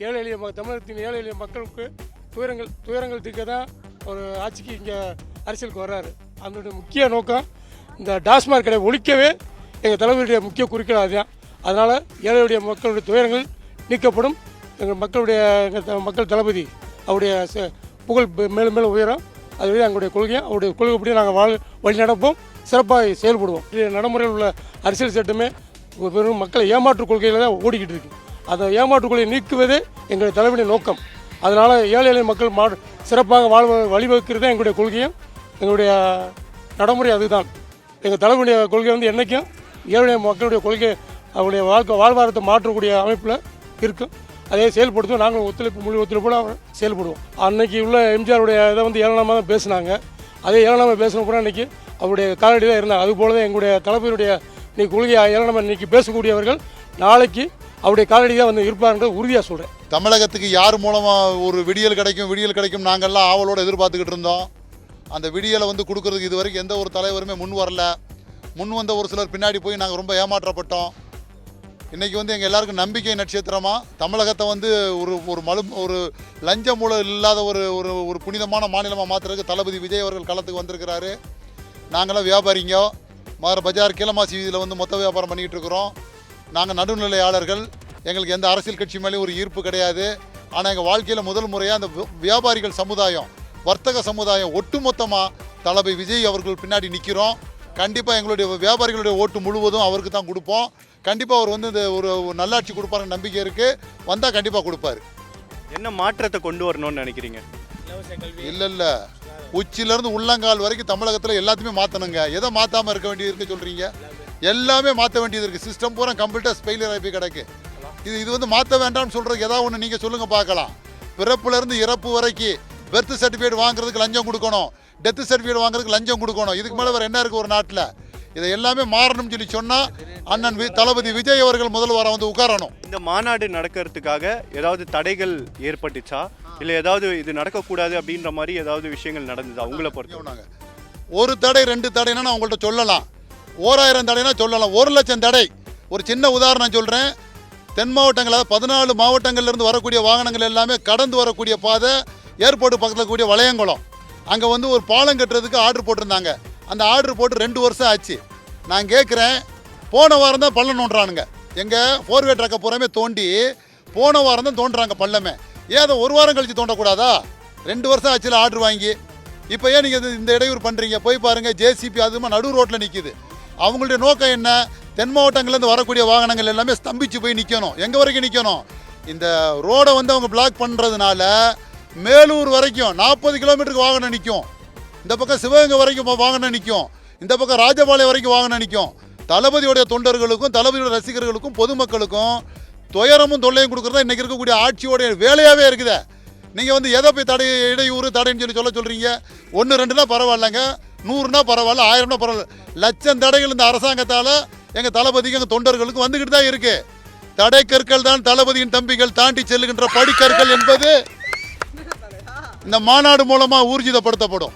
ஏழை எளிய தமிழகத்தின் ஏழை எளிய மக்களுக்கு துயரங்கள் தீர்க்க தான் ஒரு ஆட்சிக்கு இங்கே அரசியலுக்கு வர்றாரு. அதனுடைய முக்கிய நோக்கம் இந்த டாஸ்மாக் கடை ஒழிக்கவே எங்கள் தலைவருடைய முக்கிய குறிக்கோள் அதுதான். அதனால் ஏழையுடைய மக்களுடைய துயரங்கள் நீக்கப்படும். எங்கள் மக்கள் தளபதி அவருடைய புகழ் மேலும் மேலும் உயரும். அதுவே எங்களுடைய கொள்கை. அவருடைய கொள்கைப்படி நாங்கள் வழி நடப்போம், சிறப்பாக செயல்படுவோம். நடைமுறையில் உள்ள அரசியல் சட்டமே வெறும் மக்களை ஏமாற்று கொள்கையில் தான் ஓடிக்கிட்டு இருக்கு. அந்த ஏமாற்று கொள்கையை நீக்குவதே எங்களுடைய தலைவருடைய நோக்கம். அதனால் ஏழை எளிய மக்கள் சிறப்பாக வழிவகுக்கிறது எங்களுடைய கொள்கையும் எங்களுடைய நடைமுறை. அதுதான் எங்கள் தலைவருடைய கொள்கை. என்றைக்கும் ஏழை மக்களுடைய கொள்கை அவருடைய வாழ்வாதாரத்தை மாற்றக்கூடிய அமைப்பில் இருக்கும். அதே செயல்படுத்தும். நாங்கள் முழு ஒத்துழைப்போடு செயல்படுவோம். அன்னைக்கு உள்ள எம்ஜிஆருடைய இதை ஏளனமாக தான் பேசினாங்க. அதே ஏளனமாக பேசின கூட அன்றைக்கி அவருடைய காலடி தான் இருந்தாங்க. அதுபோல தான் எங்களுடைய தளபதியுடைய இன்னைக்கு கொள்கையை ஏளனமாக இன்றைக்கி பேசக்கூடியவர்கள் நாளைக்கு அவருடைய காலடி தான் இருப்பார்ன்றது உறுதியாக சொல்கிறேன். தமிழகத்துக்கு யார் மூலமாக ஒரு விடியல் கிடைக்கும் நாங்கள்லாம் ஆவலோடு எதிர்பார்த்துக்கிட்டு இருந்தோம். அந்த விடியலை கொடுக்கறதுக்கு இது வரைக்கும் எந்த ஒரு தலைவருமே முன் வரல. முன் வந்த ஒரு சிலர் பின்னாடி போய் நாங்கள் ரொம்ப ஏமாற்றப்பட்டோம். இன்றைக்கி எங்கள் எல்லாருக்கும் நம்பிக்கை நட்சத்திரமாக தமிழகத்தை ஒரு லஞ்ச மூலம் இல்லாத ஒரு புனிதமான மாநிலமாக மாற்றுறதுக்கு தளபதி விஜய் அவர்கள் களத்துக்கு வந்திருக்கிறாரு. நாங்களாம் வியாபாரிங்க பஜார் கீழமாசி வீதியில் மொத்த வியாபாரம் பண்ணிக்கிட்டு இருக்கிறோம். நாங்கள் நடுநிலையாளர்கள். எங்களுக்கு எந்த அரசியல் கட்சி மேலேயும் ஒரு ஈர்ப்பு கிடையாது. ஆனால் எங்கள் வாழ்க்கையில் முதல் முறையாக அந்த வியாபாரிகள் சமுதாயம், வர்த்தக சமுதாயம் ஒட்டுமொத்தமாக தளபதி விஜய் அவர்கள் பின்னாடி நிற்கிறோம். கண்டிப்பாக எங்களுடைய வியாபாரிகளுடைய ஓட்டு முழுவதும் அவருக்கு தான் கொடுப்போம். கண்டிப்பாக அவர் இந்த ஒரு நல்லாட்சி கொடுப்பாருன்னு நம்பிக்கை இருக்குது. வந்தால் கண்டிப்பாக கொடுப்பாரு. என்ன மாற்றத்தை கொண்டு வரணும்னு நினைக்கிறீங்க? இல்லை உச்சிலேருந்து உள்ளங்கால் வரைக்கும் தமிழகத்தில் எல்லாத்தையுமே மாற்றணுங்க. எதை மாற்றாமல் இருக்க வேண்டியது இருக்குது சொல்கிறீங்க? எல்லாமே மாற்ற வேண்டியது இருக்குது. சிஸ்டம் பூரா கம்ப்ளீட்டாக ஸ்பெயிலர் ஆகி கிடக்கு. இது மாற்ற வேண்டாம்னு சொல்கிறதுக்கு ஏதாவது ஒன்று நீங்கள் சொல்லுங்கள் பார்க்கலாம். பிறப்புலேருந்து இறப்பு வரைக்கும் பெர்த் சர்டிஃபிகேட் வாங்குறதுக்கு லஞ்சம் கொடுக்கணும், டெத் சர்டிஃபிகேட் வாங்குறதுக்கு லஞ்சம் கொடுக்கணும். இதுக்கு மேலே வேறு என்ன இருக்குது ஒரு நாட்டில்? இதை எல்லாமே மாறணும்னு சொன்னால் அண்ணன் தளபதி விஜய் அவர்கள் முதல்வரை உட்காரணும். இந்த மாநாடு நடக்கிறதுக்காக ஏதாவது தடைகள் ஏற்பட்டுச்சா, இல்லை ஏதாவது இது நடக்கக்கூடாது அப்படின்ற மாதிரி ஏதாவது விஷயங்கள் நடந்ததா உங்களை பொறுத்தவரை? ஒரு தடை 2 தடைனா நான் உங்கள்கிட்ட சொல்லலாம். 1000 தடைனா சொல்லலாம். 1,00,000 தடை. ஒரு சின்ன உதாரணம் சொல்கிறேன். தென் மாவட்டங்கள், அதாவது 14 மாவட்டங்கள்லேருந்து வரக்கூடிய வாகனங்கள் எல்லாமே கடந்து வரக்கூடிய பாதை ஏர்போர்ட்டு பக்கத்தில் கூடிய வளையங்குளம். அங்கே ஒரு பாலம் கட்டுறதுக்கு ஆர்டர் போட்டிருந்தாங்க. அந்த ஆர்டர் போட்டு 2 வருஷம் ஆச்சு. நான் கேட்குறேன், போன வாரம் தான் பள்ளம் நோண்டுறானுங்க. எங்கள் 4வே ட்ரக்கை பூராமே தோண்டி போன வாரம் தான் தோண்டுறாங்க பள்ளமே. ஏதோ ஒரு வாரம் கழித்து தோண்டக்கூடாதா? 2 வருஷம் ஆச்சுல ஆர்டர் வாங்கி. இப்போ ஏன் நீங்கள் இந்த இடையூறு பண்ணுறீங்க? போய் பாருங்கள், ஜேசிபி அதுமா நடு ரோட்டில் நிற்கிது. அவங்களுடைய நோக்கம் என்ன? தென் மாவட்டங்கள்லேருந்து வரக்கூடிய வாகனங்கள் எல்லாமே ஸ்தம்பிச்சு போய் நிற்கணும். எங்கே வரைக்கும் நிற்கணும்? இந்த ரோடை அவங்க பிளாக் பண்ணுறதுனால மேலூர் வரைக்கும் 40 கிலோமீட்டருக்கு வாகனம் நிற்கும். இந்த பக்கம் சிவகங்கை வரைக்கும் வாகனம் நிற்கும். இந்த பக்கம் ராஜபாளையம் வரைக்கும் வாகனம் நிற்கும். தளபதியுடைய தொண்டர்களுக்கும் தளபதியோட ரசிகர்களுக்கும் பொதுமக்களுக்கும் துயரமும் தொல்லையும் கொடுக்குறதா இன்றைக்கி இருக்கக்கூடிய ஆட்சியோடைய வேலையாகவே இருக்குது. நீங்கள் எதை போய் இடையூறு தடைன்னு சொல்கிறீங்க? 1 2னா பரவாயில்லைங்க, 100னா பரவாயில்ல, 1000னா பரவாயில்ல. லட்சம் தடைகள் இந்த அரசாங்கத்தால் எங்கள் தளபதிக்கு எங்கள் தொண்டர்களுக்கு வந்துக்கிட்டு தான் இருக்குது. தடை கற்கள் தான் தளபதியின் தம்பிகள் தாண்டி செல்லுகின்ற படிக்கற்கள் என்பது இந்த மாநாடு மூலமாக ஊர்ஜிதப்படுத்தப்படும்.